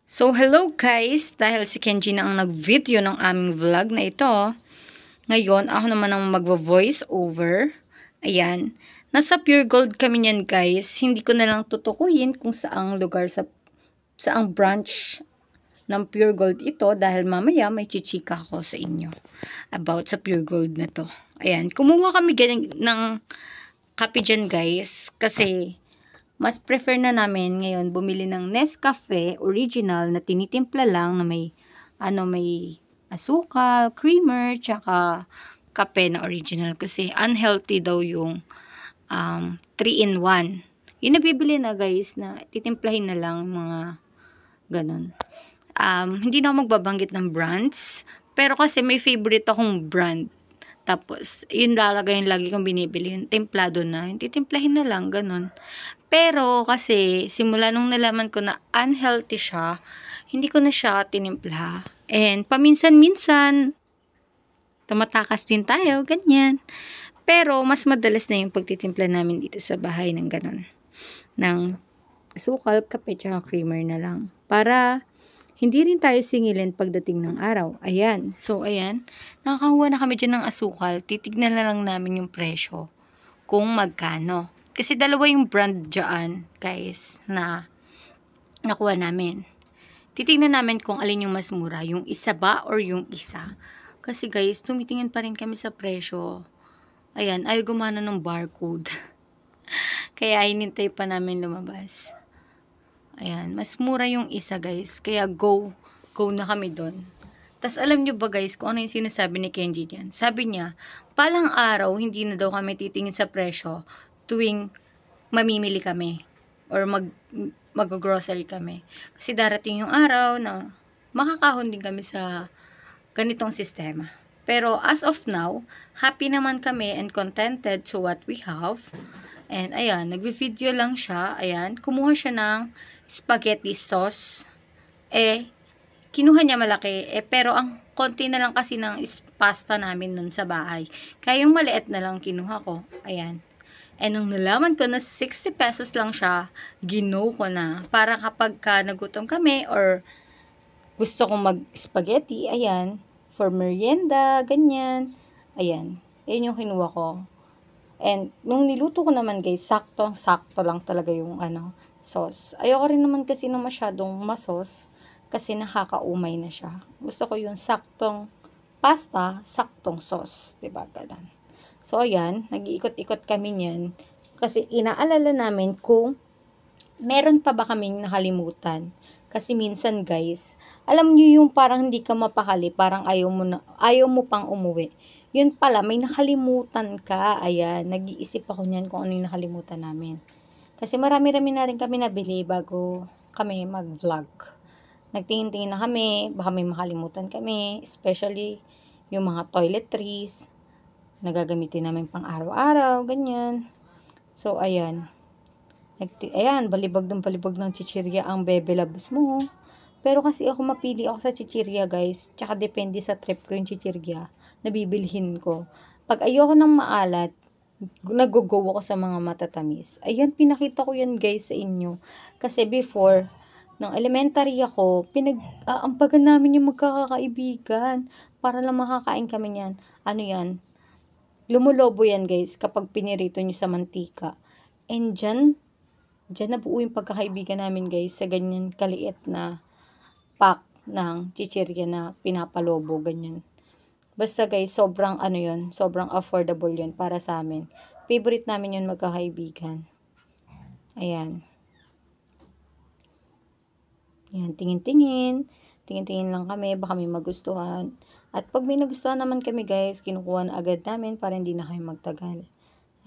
So, hello guys! Dahil si Kenji na ang nag-video ng aming vlog na ito, ngayon ako naman ang magvo-voice over. Ayan. Nasa Pure Gold kami niyan guys. Hindi ko na lang tutukuyin kung saang lugar saang branch ng Pure Gold ito dahil mamaya may chichika ko sa inyo about sa Pure Gold na to. Ayan. Kumuha kami ganyan ng kape dyan guys kasi mas prefer na namin ngayon bumili ng Nescafe original na tinitimpla lang na may asukal, creamer, tsaka kape na original kasi unhealthy daw yung 3-in-1. Yung nabibili na guys na titimplahin na lang mga ganun. Hindi na ako magbabanggit ng brands pero kasi may favorite akong brand. Tapos, yun lalagay yung lagi kong binibili, yung templado na, yung titimplahin na lang, ganun. Pero, kasi, simula nung nalaman ko na unhealthy siya, hindi ko na siya tinimpla. And, paminsan-minsan, tumatakas din tayo, ganyan. Pero, mas madalas na yung pagtitimpla namin dito sa bahay ng ganun. Ng sukal, kape, tsaka creamer na lang. Para, hindi rin tayo singilin pagdating ng araw. Ayan. So, ayan. Nakakahuwa na kami dyan ng asukal. Titignan na lang namin yung presyo. Kung magkano. Kasi dalawa yung brand dyan, guys, na nakuha namin. Titignan namin kung alin yung mas mura. Yung isa ba or yung isa. Kasi guys, tumitingin pa rin kami sa presyo. Ayan. Ayaw gumana ng barcode. Kaya hinintay pa namin lumabas. Ayan, mas mura yung isa guys. Kaya go na kami doon. Tas alam nyo ba guys kung ano yung sinasabi ni Kenji diyan? Sabi niya, palang araw hindi na daw kami titingin sa presyo tuwing mamimili kami or mag-grocery kami. Kasi darating yung araw na makakahon din kami sa ganitong sistema. Pero as of now, happy naman kami and contented to what we have. And ayan, nagvi-video lang siya. Ayan, kumuha siya ng spaghetti sauce. Kinuha niya malaki. Pero ang konti na lang kasi ng pasta namin nun sa bahay. Kaya yung maliit na lang kinuha ko. Ayan. And nung nalaman ko na 60 pesos lang siya, gino ko na. Para kapag nagutom kami or gusto kong mag-spaghetti, ayan, for merienda, ganyan. Ayan. Yan yung kinuha ko. And, nung niluto ko naman guys, sakto lang talaga yung sauce. Ayoko rin naman kasi na masyadong masos kasi nakakaumay na siya. Gusto ko yung saktong pasta, saktong sauce. Diba? Ganun. So, ayan, nag-iikot-ikot kami niyan kasi inaalala namin kung meron pa ba kaming nakalimutan. Kasi minsan guys, alam niyo yung parang hindi ka mapakali, parang ayaw mo pang umuwi. Yun pala, may nakalimutan ka. Ayan, nag-iisip ako niyan kung ano yung nakalimutan namin. Kasi marami-rami na rin kami nabili bago kami mag-vlog. Nagtingin-tingin na kami, baka may makalimutan kami. Especially yung mga toiletries na gagamitin namin pang araw-araw, ganyan. So, ayan. Ayan, balibag ng chichirya ang bebelabos mo. Pero kasi ako mapili ako sa chichirya guys. Tsaka depende sa trip ko yung chichirya na bibilhin ko. Pag ayoko ng maalat, nag-go ako sa mga matatamis. Ayan, pinakita ko yan guys sa inyo. Kasi before, nung elementary ako, ampagan namin yung magkakaibigan. Para lang makakain kami niyan. Ano yan? Lumulobo yan guys kapag pinirito nyo sa mantika. And dyan nabuo yung pagkakaibigan namin guys sa ganyan kaliit na pack ng chichirya na pinapalobo, ganyan. Basta guys, sobrang sobrang affordable yun para sa amin. Favorite namin yun magkakaibigan. Ayan. Ayan, tingin-tingin lang kami, baka may magustuhan. At pag may nagustuhan naman kami guys, kinukuha na agad namin para hindi na kami magtagal.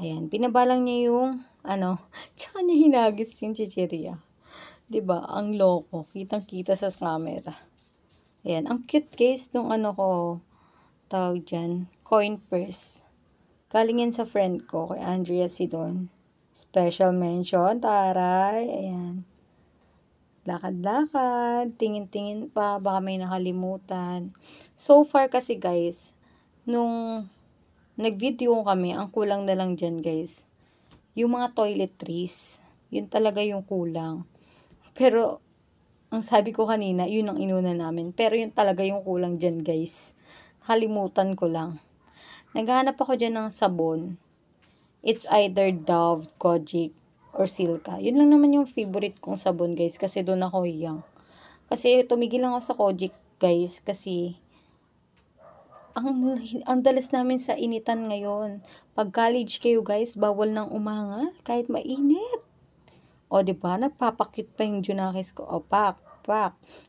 Ayan, pinabalang niya yung, tsaka niya hinagis yung chichirya. 'Di ba? Ang loko. Kitang-kita sa camera. Ayan, ang cute guys nung tawag dyan, coin purse. Galing yan sa friend ko, kay Andrea Sidon. Special mention, taray. Ayan. Lakad-lakad, tingin-tingin pa, baka may nakalimutan. So far kasi guys, nung nag-video kami, ang kulang na lang dyan guys, yung mga toiletries, yun talaga yung kulang. Pero, ang sabi ko kanina, yun ang inuna namin. Pero yun talaga yung kulang dyan, guys. Halimutan ko lang. Naghahanap ako dyan ng sabon. It's either Dove, Kojic, or Silka. Yun lang naman yung favorite kong sabon, guys. Kasi doon ako hiyang. Kasi tumigil lang ako sa Kojic, guys. Kasi ang dalas namin sa initan ngayon. Pag college kayo, guys, bawal nang umanga kahit mainit. O, di ba? Nagpapakit pa yung Junakis ko. O, pak.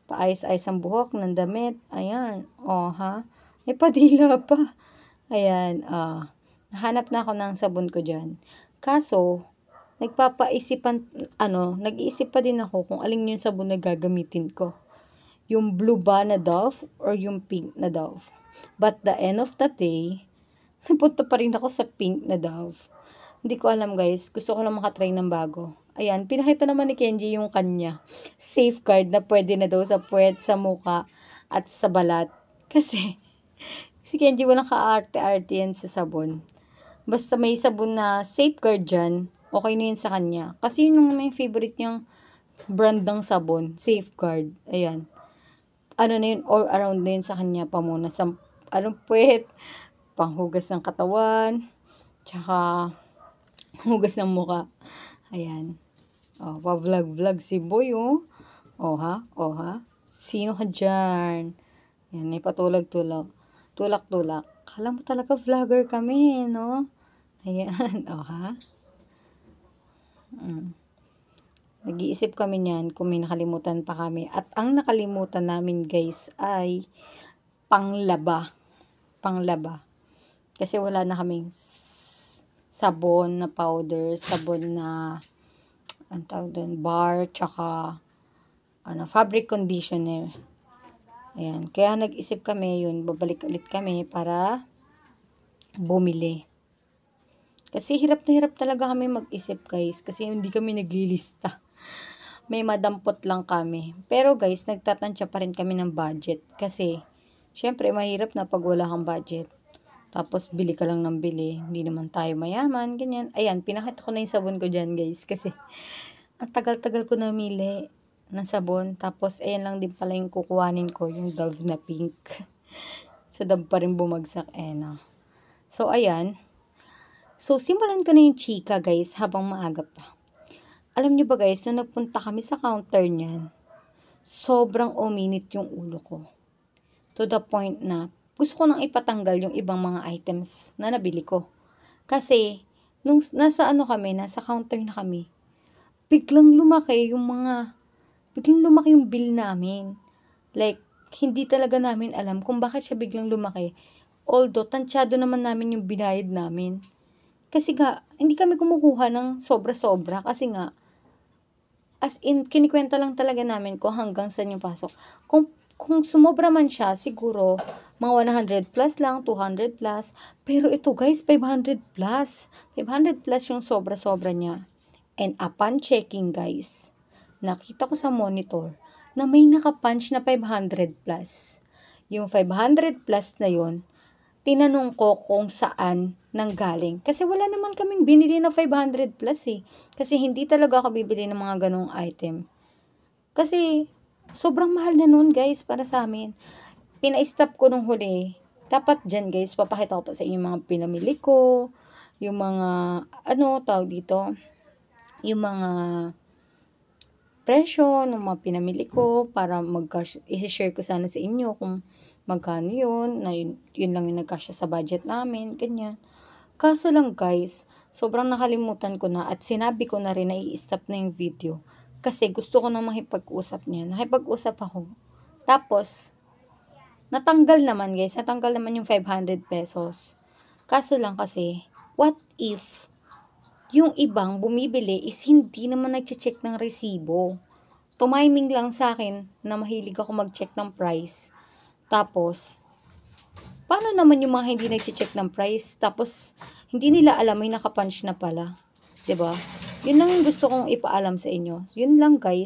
Paayos-ayos ang buhok ng damit. Ayan. O, ha? May padila pa. Ayan. Nahanap na ako ng sabon ko dyan. Kaso, nag-iisip pa din ako kung alin yung sabon na gagamitin ko. Yung blue ba na Dove or yung pink na Dove. But the end of the day, napunta pa rin ako sa pink na Dove. Hindi ko alam, guys. Gusto ko lang makatry ng bago. Ayan, pinakita naman ni Kenji yung kanya. Safeguard na pwede na daw sa puwet, sa muka, at sa balat. Kasi, si Kenji walang kaarte-arte yan sa sabon. Basta may sabon na safeguard dyan, okay na yun sa kanya. Kasi yun yung may favorite niyang brand ng sabon, Safeguard. Ayan. Ano na yun, all around na yun sa kanya, pamunas sa, puwet, panghugas ng katawan, tsaka, hugas ng muka. Ayan. Pa-vlog si boy, oh. O ha? Sino ka dyan? Yan, may patulak-tulak. Tulak-tulak. Kala mo talaga vlogger kami, no? Ayan, o ha? Nag-iisip kami niyan kung may nakalimutan pa kami. At ang nakalimutan namin, guys, ay panglaba. Kasi wala na kaming sabon na powder, sabon na ang tawag doon, bar, tsaka fabric conditioner. Ayan. Kaya nag-isip kami yun, babalik ulit kami para bumili. Kasi hirap na hirap talaga kami mag-isip, guys. Kasi hindi kami naglilista. May madampot lang kami. Pero guys, nagtatansya pa rin kami ng budget. Kasi, syempre, mahirap na pag wala kang budget. Tapos, bili ka lang ng bili. Hindi naman tayo mayaman, ganyan. Ayan, pinakita ko na yung sabon ko dyan, guys. Kasi, ang tagal-tagal ko namili ng sabon. Tapos, ayan lang din pala yung kukuhanin ko, yung Dove na pink. Sa Dove pa rin bumagsak, no. So, ayan. So, simulan ko na yung chika, guys, habang maaga pa. Alam nyo ba, guys, nung nagpunta kami sa counter niyan, sobrang uminit yung ulo ko. To the point na, gusto ko nang ipatanggal yung ibang mga items na nabili ko. Kasi, nung nasa counter na kami, biglang lumaki yung bill namin. Like, hindi talaga namin alam kung bakit siya biglang lumaki. Although, tansyado naman namin yung binayad namin. Kasi nga, hindi kami kumukuha ng sobra-sobra. Kasi nga, as in, kinikwenta lang talaga namin kung hanggang saan yung pasok. Kung sumobra man siya, siguro, mga 100 plus lang, 200 plus. Pero ito guys, 500 plus. 500 plus yung sobra-sobra niya. And upon checking guys, nakita ko sa monitor na may nakapunch na 500 plus. Yung 500 plus na yon, tinanong ko kung saan nanggaling. Kasi wala naman kaming binili na 500 plus eh. Kasi hindi talaga ako bibili ng mga ganong item. Kasi sobrang mahal na nun guys para sa amin. Pina-stop ko nung huli. Dapat dyan guys, papakita ko pa sa inyo mga pinamili ko. Yung mga, tawag dito, yung mga presyo ng mga pinamili ko para i-share ko sana sa inyo kung magkano yun, na yun lang yung nagkasya sa budget namin, ganyan. Kaso lang guys, sobrang nakalimutan ko na at sinabi ko na rin na i-stop na yung video. Kasi gusto ko na makipag-usap niya. Nakipag-usap ako. Tapos, natanggal naman guys. Natanggal naman yung 500 pesos. Kaso lang kasi, what if yung ibang bumibili is hindi naman nag-check ng resibo? Tumiming lang sa akin na mahilig ako mag-check ng price. Tapos, paano naman yung mga hindi nag-check ng price? Tapos, hindi nila alam may nakapunch na pala. 'Di ba? Yun lang yung gusto kong ipaalam sa inyo. Yun lang guys.